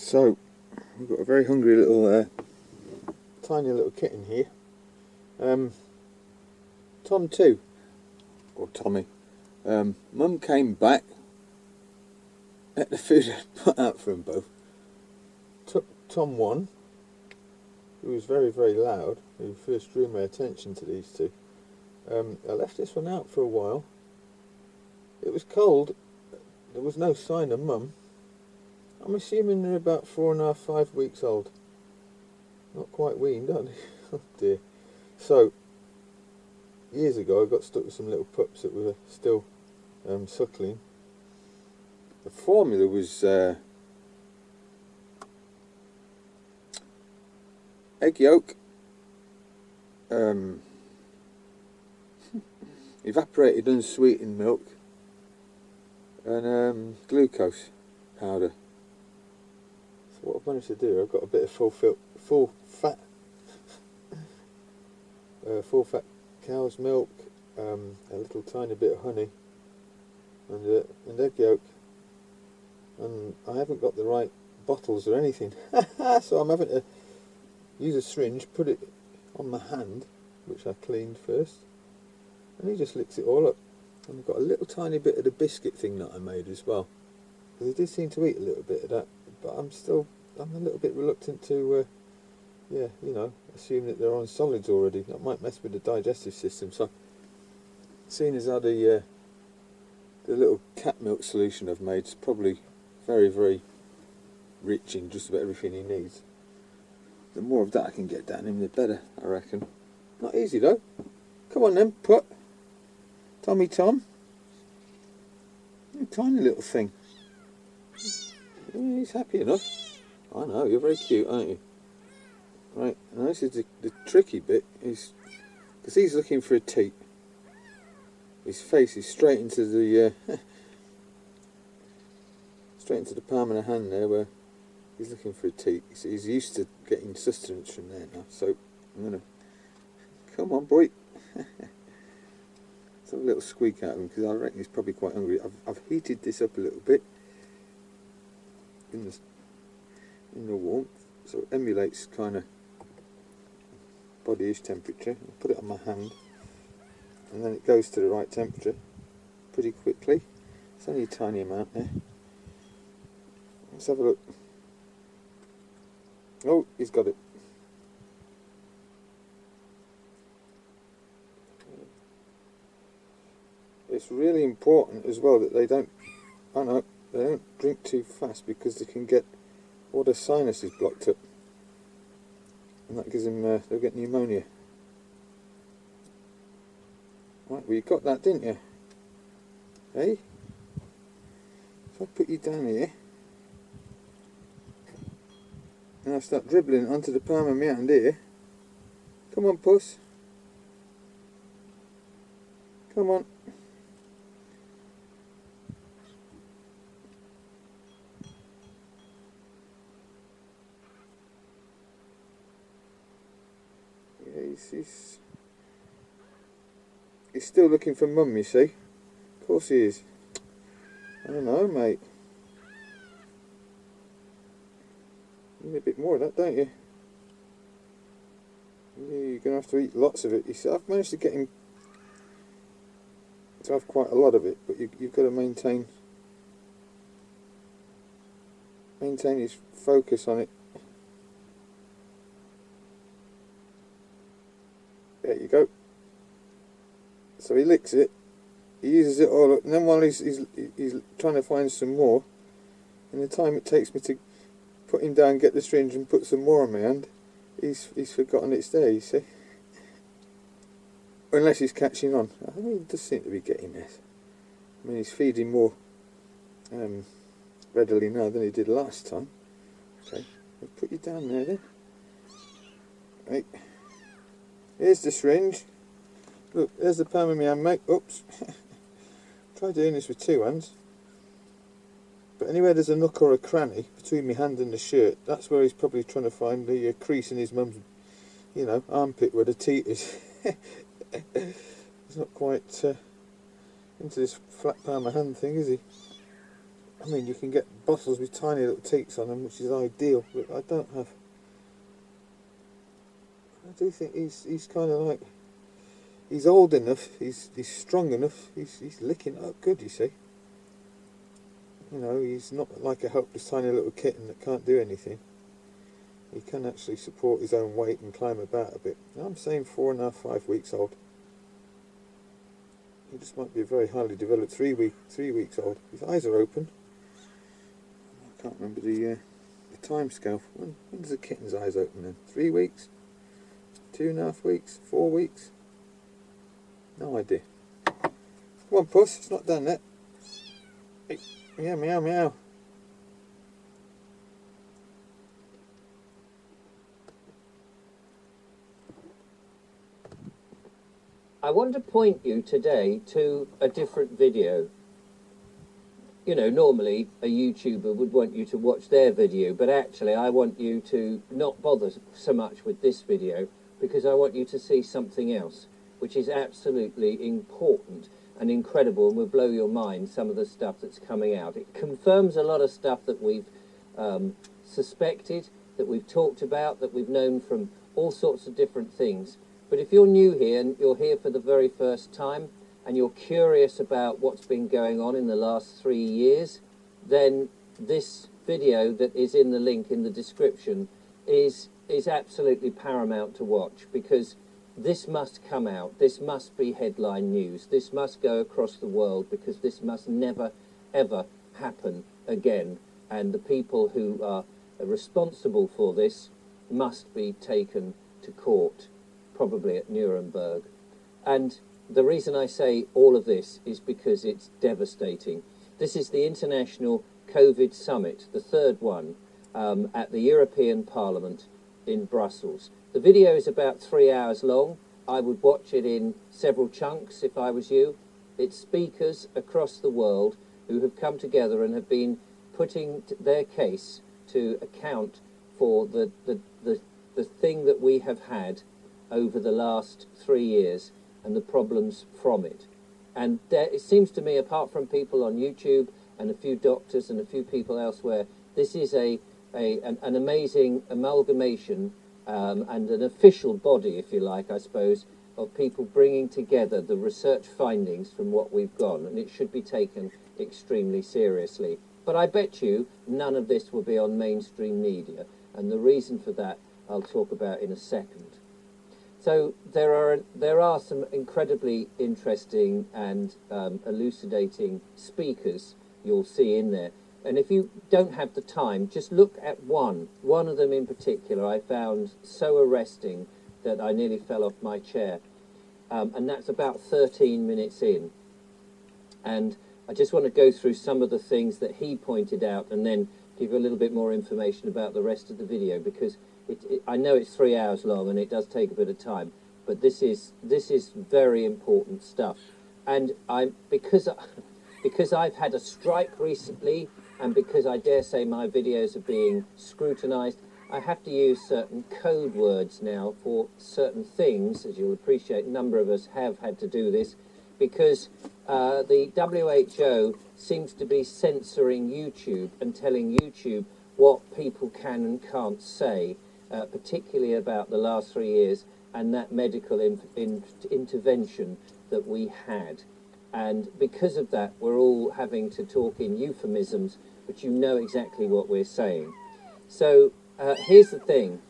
So, we've got a very hungry little, tiny little kitten here. Tom too, or Tommy. Mum came back, ate the food I put out for them both. Took Tom one, who was very, very loud, who first drew my attention to these two. I left this one out for a while. It was cold. There was no sign of Mum. I'm assuming they're about 4.5, 5 weeks old. Not quite weaned, are they? Oh dear. So, years ago I got stuck with some little pups that were still suckling. The formula was egg yolk, evaporated unsweetened milk, and glucose powder. So what I've managed to do, I've got a bit of full fat cow's milk, a little tiny bit of honey, and egg yolk, and I haven't got the right bottles or anything, so I'm having to use a syringe, put it on my hand, which I cleaned first, and he just licks it all up. And I've got a little tiny bit of the biscuit thing that I made as well, because he did seem to eat a little bit of that, but I'm a little bit reluctant to assume that they're on solids already. That might mess with the digestive system. So, seeing as how the little cat milk solution I've made is probably very, very rich in just about everything he needs, the more of that I can get down him, the better, I reckon. Not easy though. Come on then, put. Tommy Tom. You tiny little thing. Yeah, he's happy enough. I know, you're very cute, aren't you? Right, and this is the tricky bit, is because he's looking for a teat. His face is straight into the palm of the hand there, where he's looking for a teat. He's used to getting sustenance from there now. So I'm gonna, come on, boy. Let's have a little squeak out of him, because I reckon he's probably quite hungry. I've heated this up a little bit in the warmth, so it emulates kind of bodyish temperature. I'll put it on my hand, and then it goes to the right temperature pretty quickly. It's only a tiny amount there. Let's have a look. Oh, he's got it. It's really important as well that they don't drink too fast, because they can get all their sinuses blocked up, and that gives them, they'll get pneumonia. Right, well you got that, didn't you? Hey? If I put you down here, and I start dribbling onto the palm of my hand here. Come on, puss. Come on. He's still looking for Mum, you see. Of course he is. I don't know, mate. You need a bit more of that, don't you? You're going to have to eat lots of it. You see, I've managed to get him to have quite a lot of it, but you've got to maintain his focus on it. There you go. So he licks it, he uses it all up, and then while he's trying to find some more, in the time it takes me to put him down, get the syringe and put some more on my hand, he's forgotten it's there, you see. Unless he's catching on. I think he does seem to be getting this. I mean, he's feeding more readily now than he did last time. Okay, I'll put you down there then. Right. Here's the syringe. Look, there's the palm of my hand, mate. Oops. Try doing this with two hands. But anywhere there's a nook or a cranny between my hand and the shirt, that's where he's probably trying to find the crease in his mum's, armpit where the teat is. He's not quite into this flat palm of hand thing, is he? I mean, you can get bottles with tiny little teats on them, which is ideal, but I don't have. I do think he's kind of like, he's old enough, he's strong enough, he's licking up good, you see. You know, he's not like a helpless tiny little kitten that can't do anything. He can actually support his own weight and climb about a bit. Now, I'm saying 4.5, 5 weeks old. He just might be a very highly developed 3 weeks old. His eyes are open. I can't remember the time scale. When does a kitten's eyes open then? 3 weeks? 2.5 weeks? 4 weeks? No idea. Come on, puss, it's not done yet. Hey, meow, meow, meow. I want to point you today to a different video. You know, normally a YouTuber would want you to watch their video, but actually I want you to not bother so much with this video, because I want you to see something else, which is absolutely important and incredible and will blow your mind, some of the stuff that's coming out. It confirms a lot of stuff that we've suspected, that we've talked about, that we've known from all sorts of different things. But if you're new here and you're here for the very first time and you're curious about what's been going on in the last 3 years, then this video that is in the link in the description is absolutely paramount to watch, because this must come out, this must be headline news, this must go across the world, because this must never ever happen again, and the people who are responsible for this must be taken to court, probably at Nuremberg. And the reason I say all of this is because it's devastating. This is the International COVID Summit, the third one, at the European Parliament in Brussels. The video is about 3 hours long. I would watch it in several chunks if I was you. It's speakers across the world who have come together and have been putting their case to account for the thing that we have had over the last 3 years and the problems from it. And it seems to me, apart from people on YouTube and a few doctors and a few people elsewhere, this is an amazing amalgamation and an official body, if you like, I suppose, of people bringing together the research findings from what we've gone, and it should be taken extremely seriously. But I bet you none of this will be on mainstream media, and the reason for that I'll talk about in a second. So there are some incredibly interesting and elucidating speakers you'll see in there. And if you don't have the time, just look at one of them in particular I found so arresting that I nearly fell off my chair. And that's about 13 minutes in. And I just want to go through some of the things that he pointed out and then give you a little bit more information about the rest of the video, because I know it's 3 hours long and it does take a bit of time, but this is very important stuff. And because I've had a strike recently, and because I dare say my videos are being scrutinised, I have to use certain code words now for certain things. As you'll appreciate, a number of us have had to do this, because the WHO seems to be censoring YouTube and telling YouTube what people can and can't say, particularly about the last 3 years and that medical intervention that we had. And because of that, we're all having to talk in euphemisms, but you know exactly what we're saying. So here's the thing.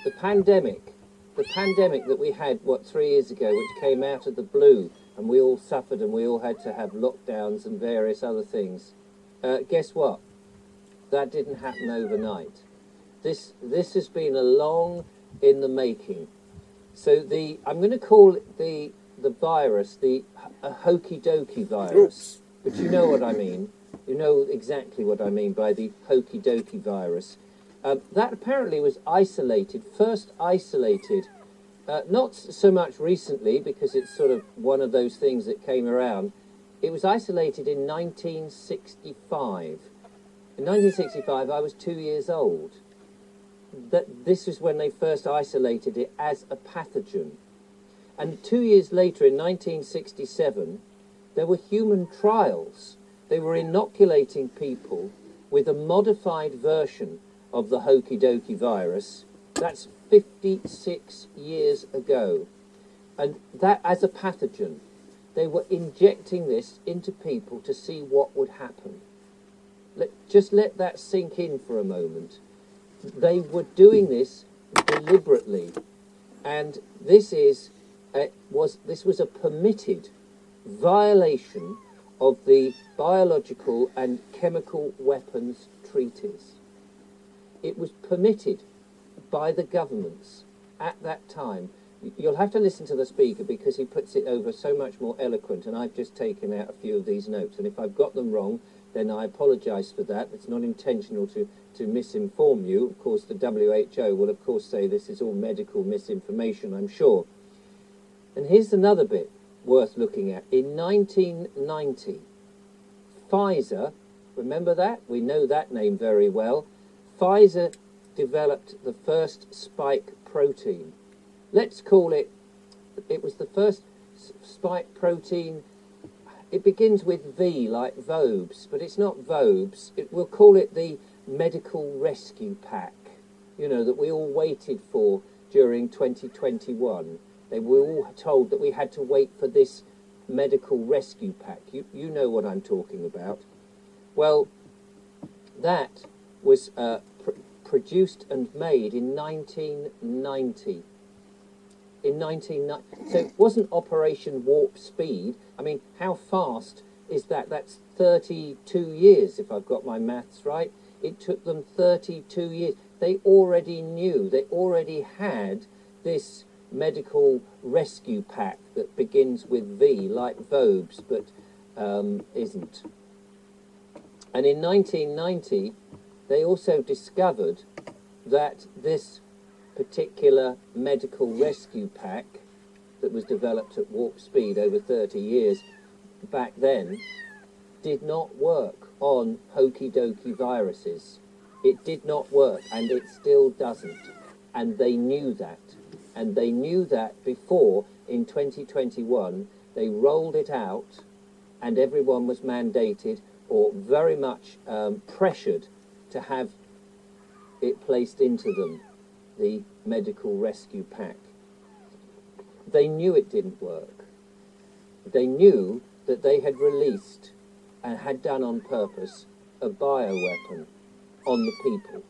The pandemic that we had, 3 years ago, which came out of the blue, and we all suffered and we all had to have lockdowns and various other things. Guess what? That didn't happen overnight. This has been a long in the making. So I'm going to call it the virus, a hokey dokey virus. But you know what I mean. You know exactly what I mean by the hokey dokey virus. That apparently was first isolated, not so much recently, because it's sort of one of those things that came around. It was isolated in 1965. In 1965, I was 2 years old. This is when they first isolated it as a pathogen. And 2 years later, in 1967, there were human trials They were inoculating people with a modified version of the hokey dokey virus. That's 56 years ago. And that as a pathogen, they were injecting this into people to see what would happen. Just let that sink in for a moment. They were doing this deliberately, and this was a permitted violation of the Biological and Chemical Weapons Treaties. It was permitted by the governments at that time. You'll have to listen to the speaker because he puts it over so much more eloquent, and I've just taken out a few of these notes, and if I've got them wrong, then I apologise for that. It's not intentional to misinform you. Of course, the WHO will, of course, say this is all medical misinformation, I'm sure. And here's another bit worth looking at. In 1990, Pfizer, remember that? We know that name very well. Pfizer developed the first spike protein. Let's call it was the first spike protein. It begins with V, like Vobes, but it's not Vobes. We'll call it the medical rescue pack, you know, that we all waited for during 2021. They were all told that we had to wait for this medical rescue pack. You know what I'm talking about. Well, that was produced and made in 1990. In 1990, so it wasn't Operation Warp Speed. I mean, how fast is that? That's 32 years, if I've got my maths right. It took them 32 years. They already knew, they already had this medical rescue pack that begins with V, like Vobes, but isn't. And in 1990, they also discovered that this particular medical rescue pack that was developed at warp speed over 30 years back then did not work on hokey dokey viruses. It did not work, and it still doesn't. And they knew that. And they knew that before, in 2021, they rolled it out, and everyone was mandated or very much pressured to have it placed into them, the medical rescue pack. They knew it didn't work. They knew that they had released and had done on purpose a bioweapon on the people.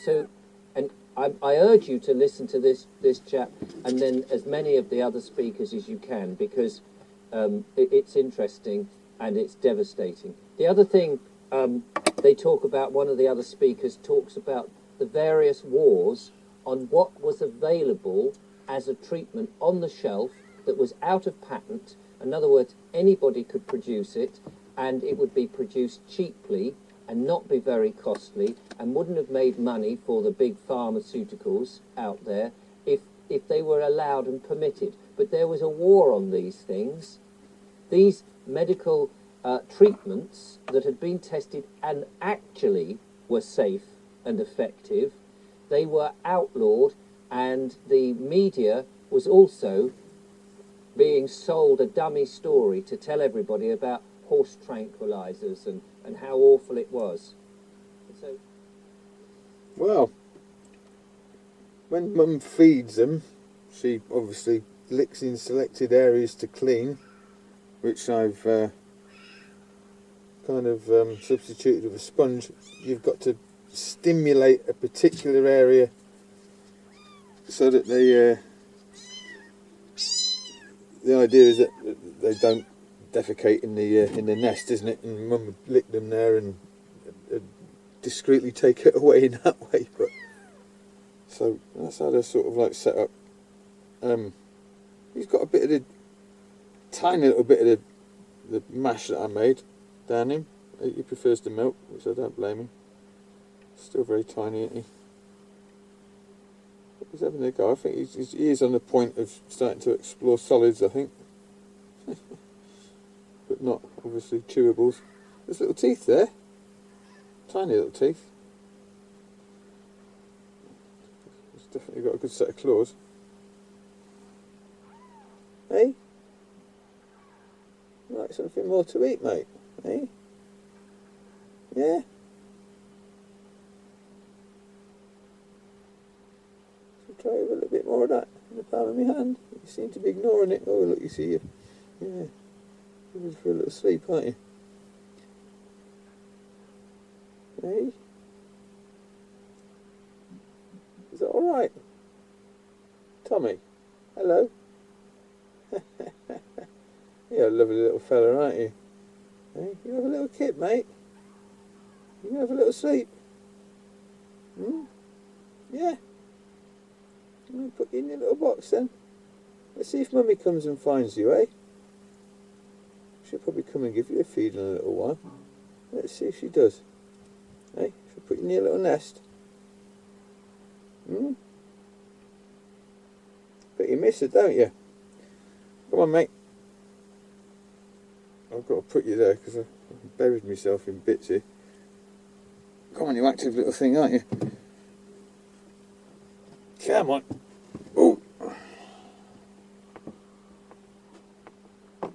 So, and I urge you to listen to this chap and then as many of the other speakers as you can, because it's interesting and it's devastating. The other thing they talk about, one of the other speakers talks about the various wars on what was available as a treatment on the shelf that was out of patent. In other words, anybody could produce it, and it would be produced cheaply and not be very costly and wouldn't have made money for the big pharmaceuticals out there if they were allowed and permitted. But there was a war on these things. These medical treatments that had been tested and actually were safe and effective, they were outlawed, and the media was also being sold a dummy story to tell everybody about horse tranquilizers and how awful it was. So, well, when Mum feeds them, she obviously licks in selected areas to clean, which I've kind of substituted with a sponge. You've got to stimulate a particular area so that the idea is that they don't defecate in the nest, isn't it? And Mum would lick them there and discreetly take it away in that way. But so that's how they're sort of like set up. He's got a bit of the tiny little bit of the mash that I made down him. He prefers the milk, which I don't blame him. Still very tiny, isn't he? He's having a go. I think he is on the point of starting to explore solids, I think. But not, obviously, chewables. There's little teeth there. Tiny little teeth. He's definitely got a good set of claws. Hey? Like something more to eat, mate? Eh? Yeah? So try with a little bit more of that in the palm of my hand. You seem to be ignoring it. Oh, look, you see you. Yeah. You're in for a little sleep, aren't you? Hey? Is that alright? Tommy? Hello? You're a lovely little fella, aren't you? Hey? You have a little kip, mate? You have a little sleep? Hmm? Yeah? I'm going to put you in your little box then. Let's see if Mummy comes and finds you, eh? She'll probably come and give you a feed in a little while. Let's see if she does. Hey? She'll put you in your little nest. Hmm? But you miss her, don't you? Come on, mate. I've got to put you there because I buried myself in bits here. Come on, you active little thing, aren't you? Come on.